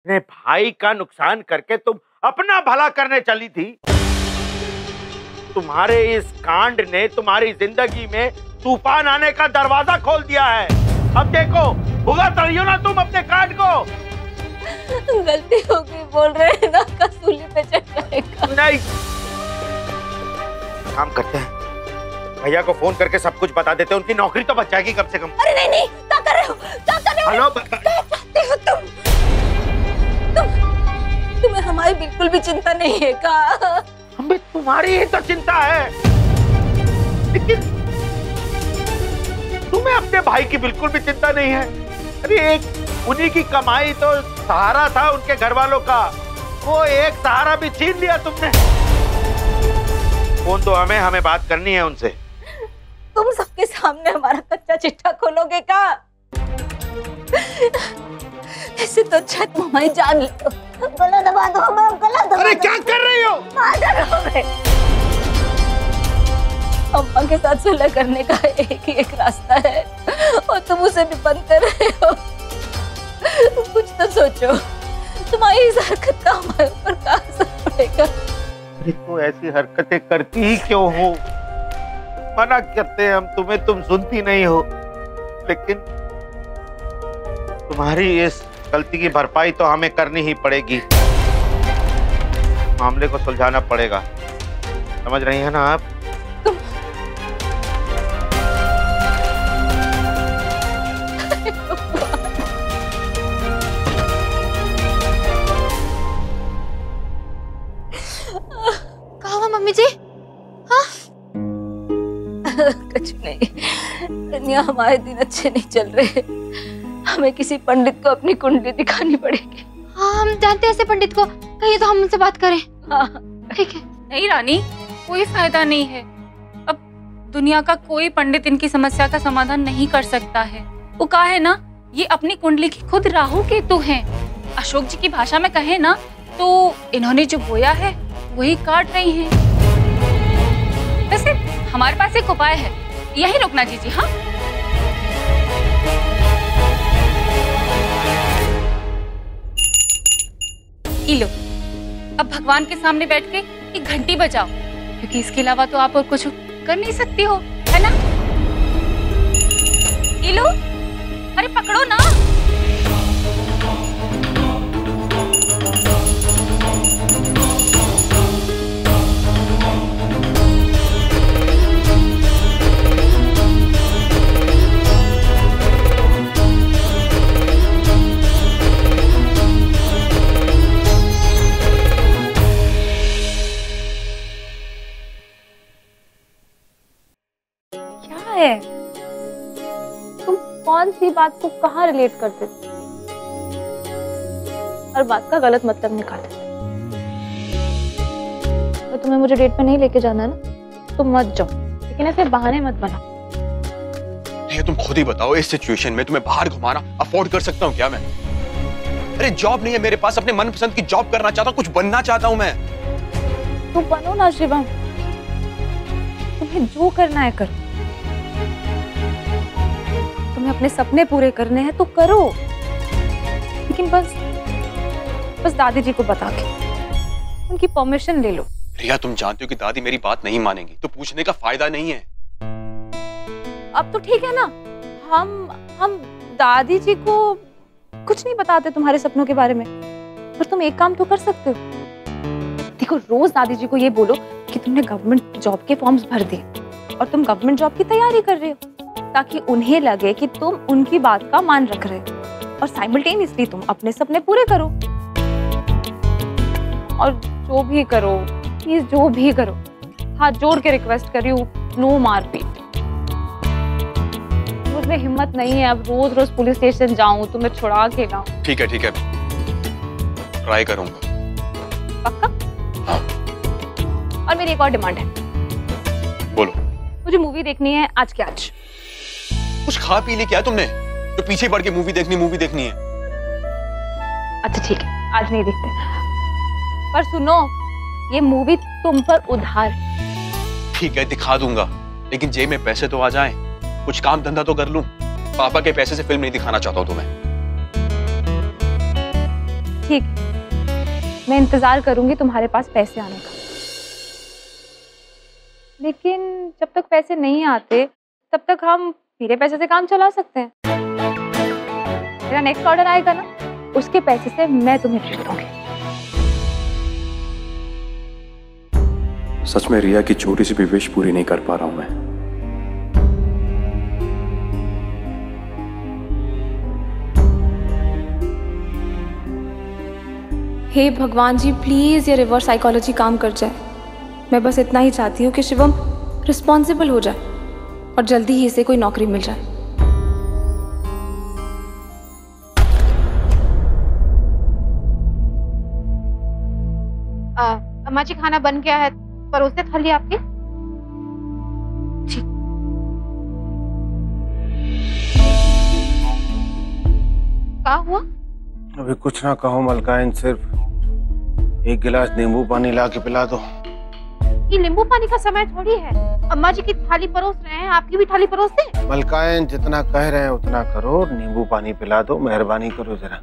अपने भाई का नुकसान करके तुम अपना भला करने चली थी। तुम्हारे इस कांड ने तुम्हारी जिंदगी में तूफान आने का दरवाजा खोल दिया है। अब देखो, भुगत रही हो ना तुम अपने कांड को। गलती हो गई बोल रहे हैं ना, कसूली पे चढ़ जाएगा। नहीं, काम करते हैं, भैया को फोन करके सब कुछ बता देते हैं, उनकी नौकरी तो बच जाएगी कम से कम। अरे नहीं नहीं, क्या कर रहे हो, क्या कर रहे हो? हेलो, क्या चाहते हो तुम्हें हमारी बिल्कुल भी चिंता नहीं है का? हमें तुम्हारी ही तो चिंता है, लेकिन तुम्हें अपने भाई की बिल्कुल भी चिंता नहीं है। अरे एक उन्हीं की कमाई तो सहारा था उनके घर वालों का, वो एक सहारा भी छीन लिया तुमने। फोन तो हमें बात करनी है उनसे। तुम सबके सामने हमारा कच्चा चिट्ठा खोलोगे का? इससे तो अच्छा तुम हमारी जान ले लो। गला दबा दो हमें, गला दबा। अरे क्या कर रही हो? अम्मा के साथ सुलह करने का एक ही एक रास्ता है और तुम उसे भी बंद कर रहे हो। कुछ तो सोचो, तुम्हारी इस हरकत का हमारे ऊपर क्या असर पड़ेगा? अरे तो ऐसी हरकतें करती ही क्यों हो? मना करते हैं हम तुम्हें, तुम सुनती नहीं हो। लेकिन तुम्हारी इस गलती की भरपाई तो हमें करनी ही पड़ेगी। मामले को सुलझाना पड़ेगा, समझ रही है ना आप? कहाँ हुआ मम्मी जी? हाँ? कुछ नहीं, हमारे दिन अच्छे नहीं चल रहे। हमें किसी पंडित को अपनी कुंडली दिखानी पड़ेगी। हाँ, हम जानते हैं ऐसे पंडित को, कहिए तो हम उनसे बात करें। हाँ ठीक है। नहीं रानी, कोई फायदा नहीं है। अब दुनिया का कोई पंडित इनकी समस्या का समाधान नहीं कर सकता है। वो कहा है ना, ये अपनी कुंडली की खुद राहु केतु हैं। अशोक जी की भाषा में कहे ना तो इन्होंने जो बोया है वही काट रही हैं। वैसे हमारे पास एक उपाय है, यही रुकना जीजी। हाँ, लो, अब भगवान के सामने बैठ के एक घंटी बजाओ, क्योंकि इसके अलावा तो आप और कुछ कर नहीं सकती हो, है ना? ये लो, अरे पकड़ो ना। तुम कौन सी बात को कहाँ रिलेट करते थे? हर बात का गलत मतलब निकालते थे। तो तुम्हें मुझे डेट पे नहीं लेके जाना ना, तुम मत जाओ, लेकिन ऐसे बहाने मत बनाओ। ये तुम खुद ही बताओ, इस सिचुएशन में तुम्हें बाहर घुमाना अफोर्ड कर सकता हूँ क्या मैं? अरे जॉब नहीं है मेरे पास, अपने मनपसंद की जॉब करना चाहता हूँ, कुछ बनना चाहता हूँ मैं। तुम बनो ना शिवम, तुम्हें जो करना है करो। तुम्हें अपने सपने पूरे करने हैं तो करो, लेकिन बस दादी जी को बता के उनकी परमिशन ले लो। रिया, तुम जानती हो कि दादी मेरी बात नहीं मानेंगी, तो पूछने का फायदा नहीं है। अब तो ठीक है ना, हम दादी जी को कुछ नहीं बताते तुम्हारे सपनों के बारे में, पर तुम एक काम तो कर सकते हो। देखो, रोज दादी जी को ये बोलो कि तुमने गवर्नमेंट जॉब के फॉर्म्स भर दिए और तुम गवर्नमेंट जॉब की तैयारी कर रहे हो, ताकि उन्हें लगे कि तुम उनकी बात का मान रख रहे हो और साइमल्टेनियसली तुम अपने सपने पूरे करो। और जो भी करो, प्लीज जो भी करो, हाथ जोड़ के रिक्वेस्ट कर रही हूँ, नो मारपीट। मुझमें हिम्मत नहीं है अब रोज रोज पुलिस स्टेशन जाऊं, तुम्हें छुड़ा के लाऊं। ठीक है, ट्राई करूंगा। पक्का? हाँ। और मेरी एक और डिमांड है। बोलो। मुझे मूवी देखनी है आज के आज। कुछ खा पी लिया क्या तुमने तो पीछे पड़ के मूवी देखनी है? अच्छा ठीक है, आज नहीं देखते, पर सुनो, ये मूवी तुम पर उधार। ठीक है, दिखा दूंगा, लेकिन जेब में पैसे तो आ जाएं, कुछ काम धंधा तो कर लूं। पापा के पैसे से फिल्म नहीं दिखाना चाहता हूं तुम्हें। ठीक है, मैं इंतजार करूंगी तुम्हारे पास पैसे आने का। लेकिन जब तक पैसे नहीं आते तब तक हम मेरे पैसे से काम चला सकते हैं। मेरा नेक्स्ट ऑर्डर आएगा ना, उसके पैसे से मैं तुम्हें ट्रीट दूंगी। सच में रिया की छोटी सी भी विश पूरी नहीं कर पा रहा हूं मैं। हे भगवान जी, प्लीज ये रिवर्स साइकोलॉजी काम कर जाए। मैं बस इतना ही चाहती हूँ कि शिवम रिस्पॉन्सिबल हो जाए और जल्दी ही इसे कोई नौकरी मिल जाए। अम्मा जी, खाना बन गया है, परोसे थाली आपकी। ठीक। क्या हुआ? अभी कुछ ना कहो मलकाइन, सिर्फ एक गिलास नींबू पानी ला के पिला दो। ये नींबू पानी का समय थोड़ी है। अम्मा जी की थाली परोस रहे हैं, आपकी भी थाली परोस दें। मलकाइन, जितना कह रहे हैं उतना करो, नींबू पानी पिला दो, मेहरबानी करो जरा।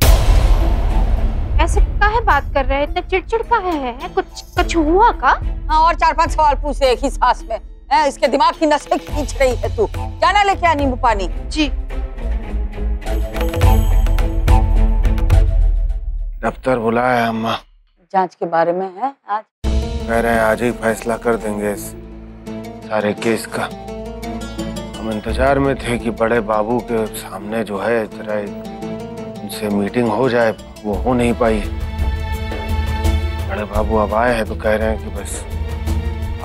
ऐसे काहे बात कर रहे हैं, इतने चिड़चिड़ काहे हैं? कुछ हुआ का? हाँ, और 4-5 सवाल पूछे एक ही सांस में। इसके दिमाग की नसें खींच रही है तू। जाना लेके आ नींबू पानी। जी। दफ्तर बुलाया है अम्मा। जांच के बारे में है आज? कह रहे हैं आज ही फैसला कर देंगे इस सारे केस का। हम इंतजार में थे कि बड़े बाबू के सामने जो है जरा उनसे मीटिंग हो जाए, वो हो नहीं पाई। बड़े बाबू अब आए हैं तो कह रहे हैं कि बस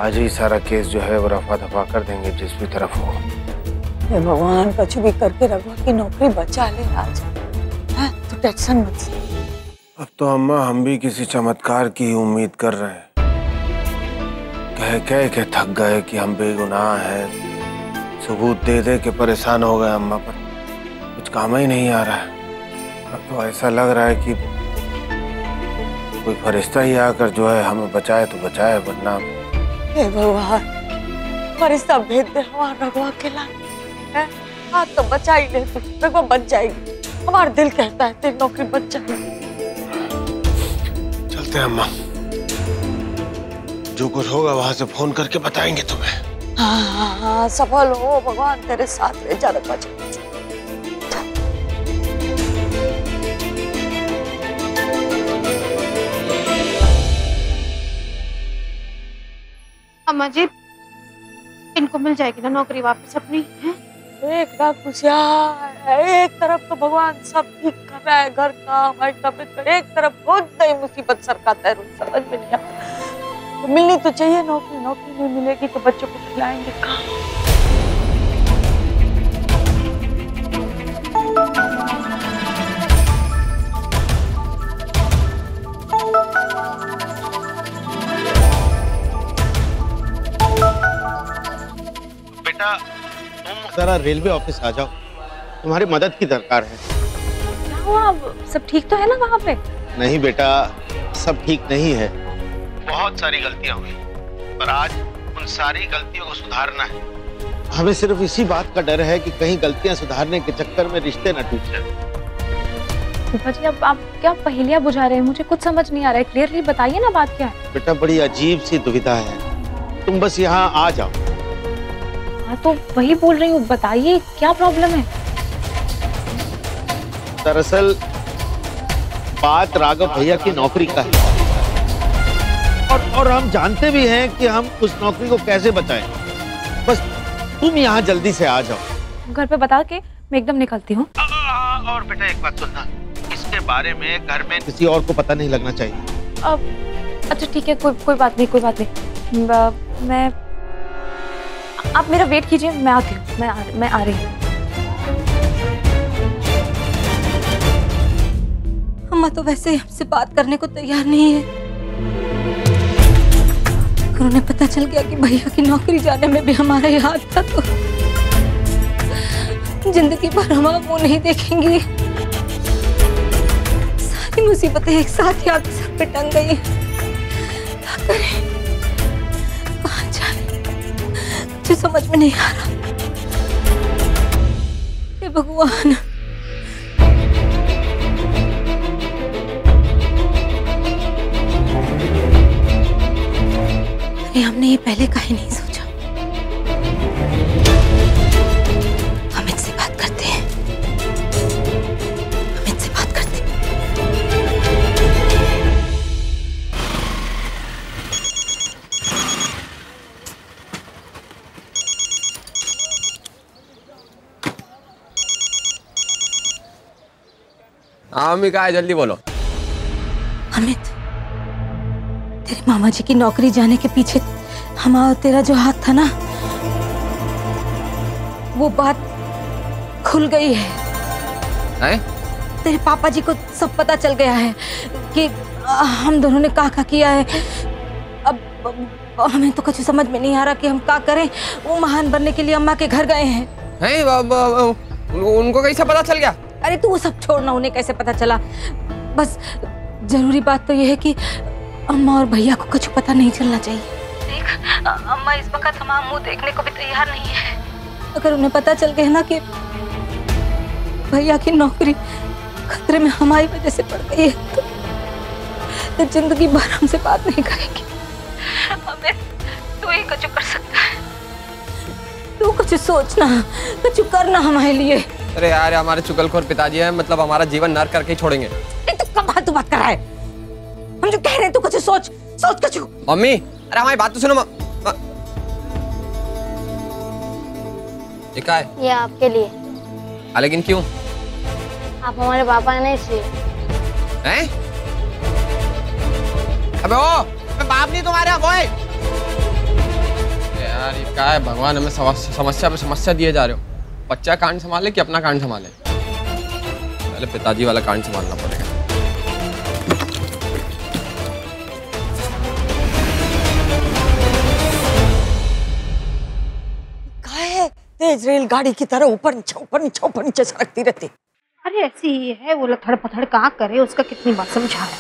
आज ही सारा केस जो है वो रफा दफा कर देंगे जिस भी तरफ हो। हे भगवान, कुछ भी करके रघुआ की नौकरी बचा ले आज। तू टेंशन मत ले। अब तो अम्मा हम भी किसी चमत्कार की उम्मीद कर रहे हैं। कह के थक गए कि हम बेगुनाह हैं, सबूत दे दे के परेशान हो गए अम्मा, पर कुछ काम ही नहीं आ रहा है। अब तो ऐसा लग रहा है कि कोई फरिश्ता ही आकर जो है हमें बचाए तो बचाए, वरना। हे भगवान, फरिश्ता भेज दे हमारा रघुआ के लाए। आज तो बचा ही ले, रघुआ बच जाएगी। हमारा दिल कहता है तेरी नौकरी बच जाएगी। चलते हैं अम्मा, जो कुछ होगा वहां से फोन करके बताएंगे तुम्हें। हाँ, सफल हो भगवान, तेरे साथ रह जा रघुआ। अम्मा जी, इनको मिल जाएगी ना नौकरी वापस अपनी? है एक एक तरफ तो भगवान सब ठीक कर रहा है, घर का हमारी तबीयत का, एक तरफ बहुत नई मुसीबत सरकाता है। समझ में नहीं आता। तो मिलनी तो चाहिए नौकरी, नौकरी नहीं मिलेगी तो बच्चों को खिलाएंगे कहाँ? बेटा, तुम जरा रेलवे ऑफिस आ जाओ, तुम्हारी मदद की दरकार है। क्या हुआ? सब ठीक तो है ना वहाँ पे? नहीं बेटा, सब ठीक नहीं है। बहुत सारी गलतियां हुई, पर आज उन सारी गलतियों को सुधारना है। हमें सिर्फ इसी बात का डर है कि कहीं गलतियां सुधारने के चक्कर में रिश्ते न टूट जाए। फूफा जी, अब आप क्या पहेलियां बुझा रहे हैं? मुझे कुछ समझ नहीं आ रहा है। क्लियरली बताइए ना बात क्या है। बेटा, बड़ी अजीब सी दुविधा है, तुम बस यहाँ आ जाओ। हाँ, तो वही बोल रही हूँ, बताइए क्या प्रॉब्लम है? दरअसल बात राघव भैया की नौकरी का है, और हम जानते भी हैं कि हम उस नौकरी को कैसे बचाएं। बस तुम यहाँ जल्दी से आ जाओ। घर पे बता के मैं एकदम निकलती हूँ। और बेटा एक बात सुनना, इसके बारे में घर में किसी और को पता नहीं लगना चाहिए। अच्छा ठीक है, कोई बात नहीं, कोई बात नहीं। मैं आप मेरा वेट कीजिए, मैं आती हूँ, मैं आ रही हूँ। अम्मा तो वैसे ही हमसे बात करने को तैयार नहीं है। अगर उन्हें पता चल गया कि भैया की नौकरी जाने में भी हमारा ही हाथ था तो जिंदगी भर हम मुंह नहीं देखेंगी। सारी मुसीबतें एक साथ ही आपके सर पे टंग गई। क्या करें, कहाँ जाए, मुझे समझ में नहीं आ रहा। हे भगवान। हमने ये पहले काहे नहीं सोचा? अमित से बात करते हैं, अमित से बात करते हैं। हाँ मम्मी, कहा है? जल्दी बोलो। अमित, तेरे मामा जी की नौकरी जाने के पीछे हमारा तेरा जो हाथ था ना, वो बात खुल गई है। हैं? तेरे पापा जी को सब पता चल गया है कि हम दोनों ने क्या किया है। अब हमें तो कुछ समझ में नहीं आ रहा कि हम क्या करें। वो महान बनने के लिए अम्मा के घर गए हैं। हैं? उनको कैसे पता चल गया? अरे तू वो सब छोड़ना, उन्हें कैसे पता चला। बस जरूरी बात तो ये है कि अम्मा और भैया को कुछ पता नहीं चलना चाहिए। देख, अम्मा इस वक्त हमारा मुंह देखने को भी तैयार नहीं है। अगर उन्हें पता चल गया ना कि भैया की नौकरी खतरे में हमारी वजह से पड़ गई है, तो जिंदगी भर हमसे बात नहीं करेंगी। अमित, तू ही कुछ कर सकता है। तू कुछ सोचना, कुछ करना हमारे लिए। अरे यार, हमारे चुगलखोर पिताजी हैं, मतलब हमारा जीवन नर्क करके ही छोड़ेंगे। तो कब तू बात कर रहा है? हम जो कह रहे हैं तू कुछ सोच कुछ। मम्मी, अरे हमारी बात तो सुनो। ये क्या है? ये आपके लिए। लेकिन क्यों? आप हमारे पापा हैं इसलिए। हैं? अबे ओ, मैं बाप नहीं तुम्हारे, वो है। यार ये क्या है? भगवान, हमें समस्या पे समस्या दिए जा रहे हो। बच्चा कांड संभाले कि अपना कांड संभाले? पहले पिताजी वाला कांड संभालना पड़ेगा। काहे तेज रेलगाड़ी की तरह ऊपर नीचे सरकती रहती? अरे ऐसी ही है, वो लथड़ पथड़ कहाँ करे, उसका कितनी बार समझाया।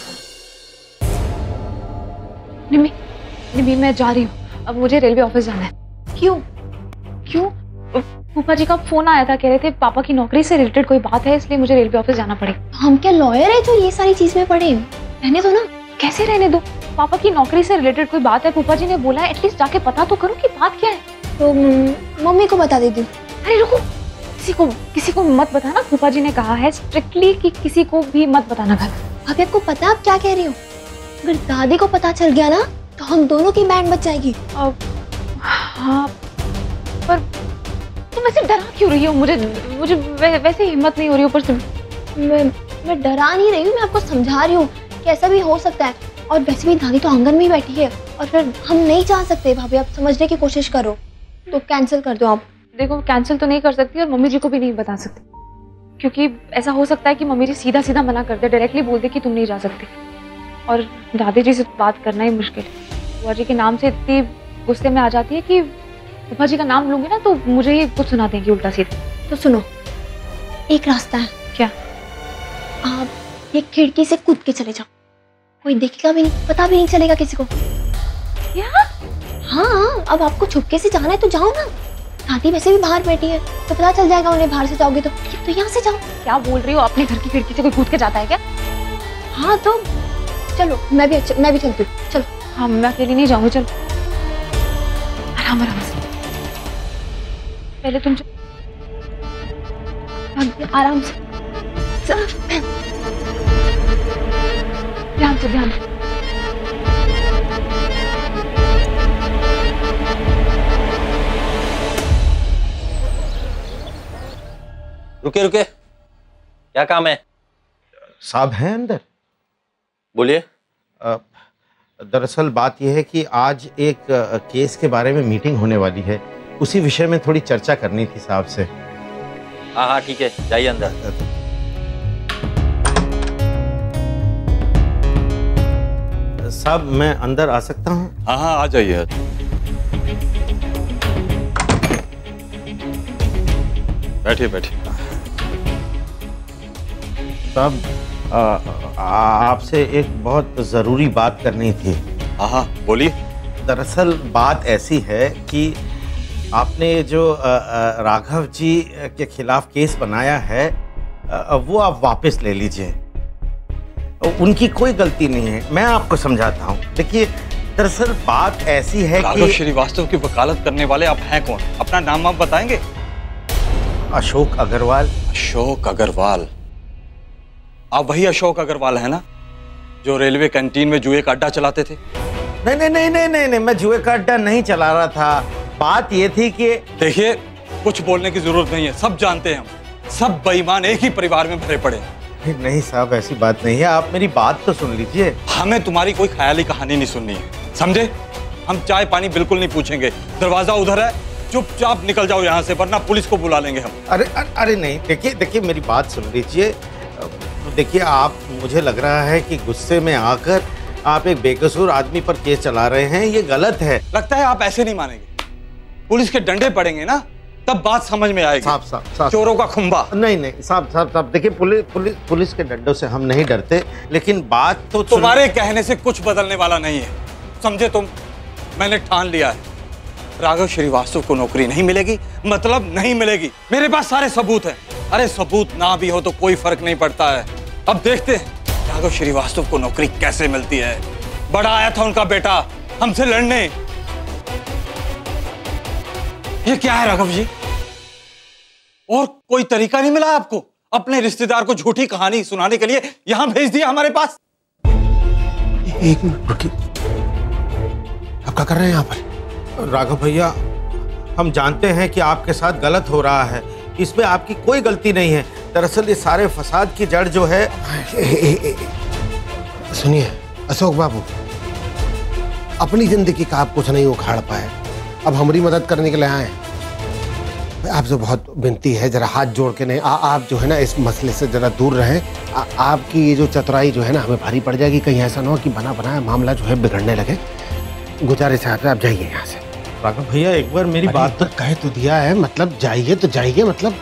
निमी, मैं जा रही हूँ। अब मुझे रेलवे ऑफिस जाना है। क्यों? फूफा जी का फोन आया था, कह रहे थे पापा की नौकरी से रिलेटेड कोई बात है, इसलिए मुझे रेलवे ऑफिस जाना पड़ेगा। हम क्या लॉयर है जो ये सारी चीज में पड़े? रहने दो ना। कैसे रहने दो? पापा की नौकरी से रिलेटेड कोई बात है, फूफा जी ने बोला है, एटलीस्ट जाके पता तो करो कि बात क्या है। तो मम्मी को बता देती हूँ। अरे रुको, किसी को मत बताना। फूफा जी ने कहा है स्ट्रिक्टली कि किसी को भी मत बताना घर। भाभी आपको पता है आप क्या कह रही हो? अगर दादी को पता चल गया ना तो हम दोनों की बैंड बच जाएगी। हाँ, पर तुम ऐसे डरा क्यों रही हो? मुझे वैसे हिम्मत नहीं हो रही ऊपर से। मैं डरा नहीं रही हूँ, मैं आपको समझा रही हूँ कि ऐसा भी हो सकता है। और वैसे भी दादी तो आंगन में ही बैठी है और फिर हम नहीं जा सकते। भाभी आप समझने की कोशिश करो, तो कैंसिल कर दो आप। देखो, कैंसिल तो नहीं कर सकती और मम्मी जी को भी नहीं बता सकती, क्योंकि ऐसा हो सकता है कि मम्मी जी सीधा मना कर दे, डायरेक्टली बोल दे कि तुम नहीं जा सकती। और दादी जी से बात करना ही मुश्किल है। बुआ जी के नाम से इतनी गुस्से में आ जाती है कि फूफा जी का नाम लूंगी ना तो मुझे ही कुछ सुना देंगी उल्टा सीधा। तो सुनो, एक रास्ता है। क्या? आप एक खिड़की से कूद के चले जाओ, कोई देखेगा भी नहीं, पता भी नहीं चलेगा किसी को। क्या? हाँ, अब आपको छुपके से जाना है तो जाओ ना। दादी वैसे भी बाहर बैठी है तो पता चल जाएगा उन्हें। बाहर से जाओगे तो यहाँ से जाओ। क्या बोल रही हो? अपने घर की खिड़की से कोई कूद के जाता है क्या? हाँ तो चलो, मैं भी चलती हूँ। चलो। हाँ, मैं अकेली नहीं जाऊंगी। चलो, आराम से। पहले तुम आराम से। चलो, ध्यान से। रुके, क्या काम है? साहब हैं अंदर? बोलिए। दरअसल बात यह है कि आज एक केस के बारे में मीटिंग होने वाली है, उसी विषय में थोड़ी चर्चा करनी थी साहब से। हाँ ठीक है, जाइए अंदर। साहब मैं अंदर आ सकता हूँ? हाँ आ जाइए। बैठिए। साहब आपसे एक बहुत ज़रूरी बात करनी थी। हाँ बोलिए। दरअसल बात ऐसी है कि आपने जो राघव जी के खिलाफ केस बनाया है वो आप वापस ले लीजिए। उनकी कोई गलती नहीं है, मैं आपको समझाता हूँ। देखिए दरअसल बात ऐसी है राघव कि श्रीवास्तव की वकालत करने वाले आप हैं कौन? अपना नाम आप बताएंगे? अशोक अग्रवाल। अशोक अग्रवाल। आप वही अशोक अग्रवाल है ना जो रेलवे कैंटीन में जुए का अड्डा चलाते थे? नहीं नहीं नहीं नहीं नहीं, नहीं मैं जुए का अड्डा नहीं चला रहा था। बात ये थी कि देखिए, कुछ बोलने की जरूरत नहीं है, सब जानते हैं हम, सब बेईमान एक ही परिवार में भरे पड़े हैं। नहीं साहब, ऐसी बात नहीं है, आप मेरी बात तो सुन लीजिए। हमें तुम्हारी कोई ख्याली कहानी नहीं सुननी है, समझे? हम चाय पानी बिल्कुल नहीं पूछेंगे, दरवाजा उधर है, चुपचाप निकल जाओ यहाँ से, वरना पुलिस को बुला लेंगे हम। अरे अरे नहीं, देखिए देखिए मेरी बात सुन लीजिए। देखिए आप, मुझे लग रहा है कि गुस्से में आकर आप एक बेकसूर आदमी पर केस चला रहे हैं, ये गलत है। लगता है आप ऐसे नहीं मानेंगे, पुलिस के डंडे पड़ेंगे ना तब बात समझ में आएगी। साहब चोरों का खुंबा। नहीं नहीं साहब देखिए, पुलिस के डंडों से हम नहीं डरते, लेकिन बात तो तुम्हारे कहने से कुछ बदलने वाला नहीं है, समझे तुम? मैंने ठान लिया है, राघव श्रीवास्तव को नौकरी नहीं मिलेगी, मतलब नहीं मिलेगी। मेरे पास सारे सबूत हैं। अरे सबूत ना भी हो तो कोई फर्क नहीं पड़ता है। अब देखते हैं राघव श्रीवास्तव को नौकरी कैसे मिलती है। बड़ा आया था उनका बेटा हमसे लड़ने। ये क्या है राघव जी? और कोई तरीका नहीं मिला आपको अपने रिश्तेदार को झूठी कहानी सुनाने के लिए यहां भेज दिया हमारे पास? एक मिनट रुकिए, आप क्या कर रहे हैं यहाँ पर? राघव भैया, हम जानते हैं कि आपके साथ गलत हो रहा है, इसमें आपकी कोई गलती नहीं है। दरअसल ये सारे फसाद की जड़ जो है। सुनिए अशोक बाबू, अपनी जिंदगी का आप कुछ नहीं उखाड़ पाए, अब हमारी मदद करने के लिए आए। आपसे बहुत विनती है, जरा हाथ जोड़ के नहीं, आप जो है ना इस मसले से जरा दूर रहें। आपकी ये जो चतुराई जो है ना हमें भारी पड़ जाएगी, कहीं ऐसा ना हो कि बना बनाया मामला जो है बिगड़ने लगे। गुजारिश है आप जाइए यहाँ से। राघव भैया एक बार मेरी बात तो कह तो दिया है, मतलब जाइए तो जाइए, मतलब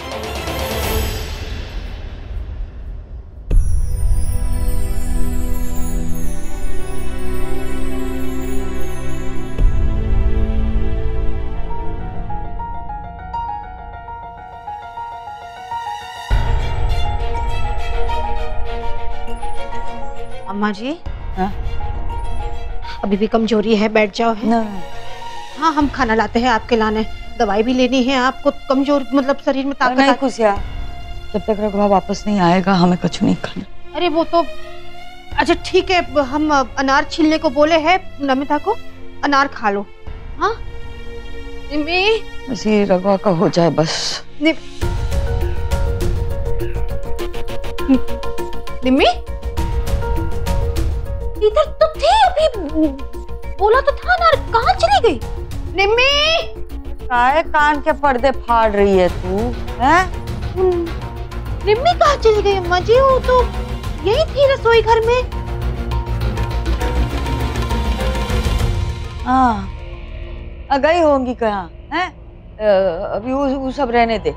अम्मा जी, अभी भी कमजोरी है, बैठ जाओ है ना। हाँ, हम खाना लाते हैं आपके लाने, दवाई भी लेनी है आपको, कमजोर मतलब शरीर में ताकत नहीं खुशिया, जब तक रघुआ वापस नहीं आएगा हमें कुछ नहीं खाना। अरे वो तो अच्छा ठीक है, हम अनार छीलने को बोले हैं नमिता को, अनार खा लो। हाँ बस ये रघुआ का हो जाए बस। निम्मी इधर तो थी, अभी बोला तो था अनार, कहाँ चली गई? निम्मी, काहे कान के पर्दे फाड़ रही है तू? हैं? निम्मी कहाँ चली गई अम्मा जी? वो तो यही थी रसोई घर में। हाँ, गई होंगी कहाँ हैं? अभी वो सब रहने दे।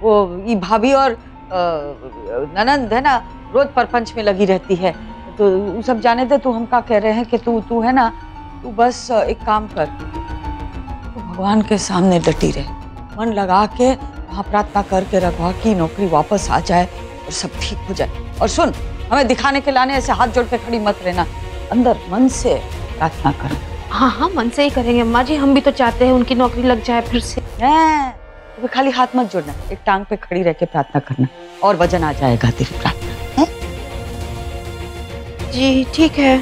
वो ये भाभी और ननंद है ना, रोज परपंच में लगी रहती है, तो वो सब जाने दे। तू हम क्या कह रहे हैं कि तू है ना, तू बस एक काम कर, तू भगवान के सामने डटी रहे, मन लगा के वहाँ प्रार्थना करके रघुआ की नौकरी वापस आ जाए और सब ठीक हो जाए। और सुन, हमें दिखाने के लाने ऐसे हाथ जोड़ के खड़ी मत रहना, अंदर मन से प्रार्थना कर। हाँ हाँ, मन से ही करेंगे अम्मा जी, हम भी तो चाहते हैं उनकी नौकरी लग जाए फिर से। तो खाली हाथ मत जोड़ना, एक टांग पे खड़ी रह के प्रार्थना करना और वजन आ जाएगा तेरी प्रार्थना। जी ठीक है।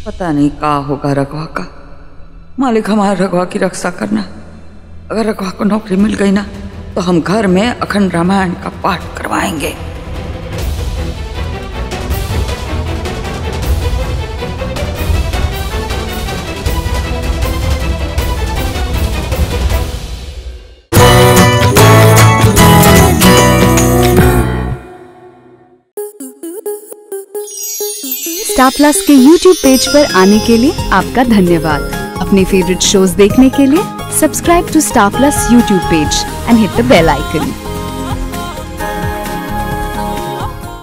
पता नहीं क्या होगा रघुआ का, मालिक हमारे रघुआ की रक्षा करना। अगर रघुआ को नौकरी मिल गई ना तो हम घर में अखंड रामायण का पाठ करवाएंगे। स्टार प्लस के YouTube पेज पर आने के लिए आपका धन्यवाद। अपने फेवरेट शोज देखने के लिए subscribe to Star Plus YouTube page and hit the bell icon.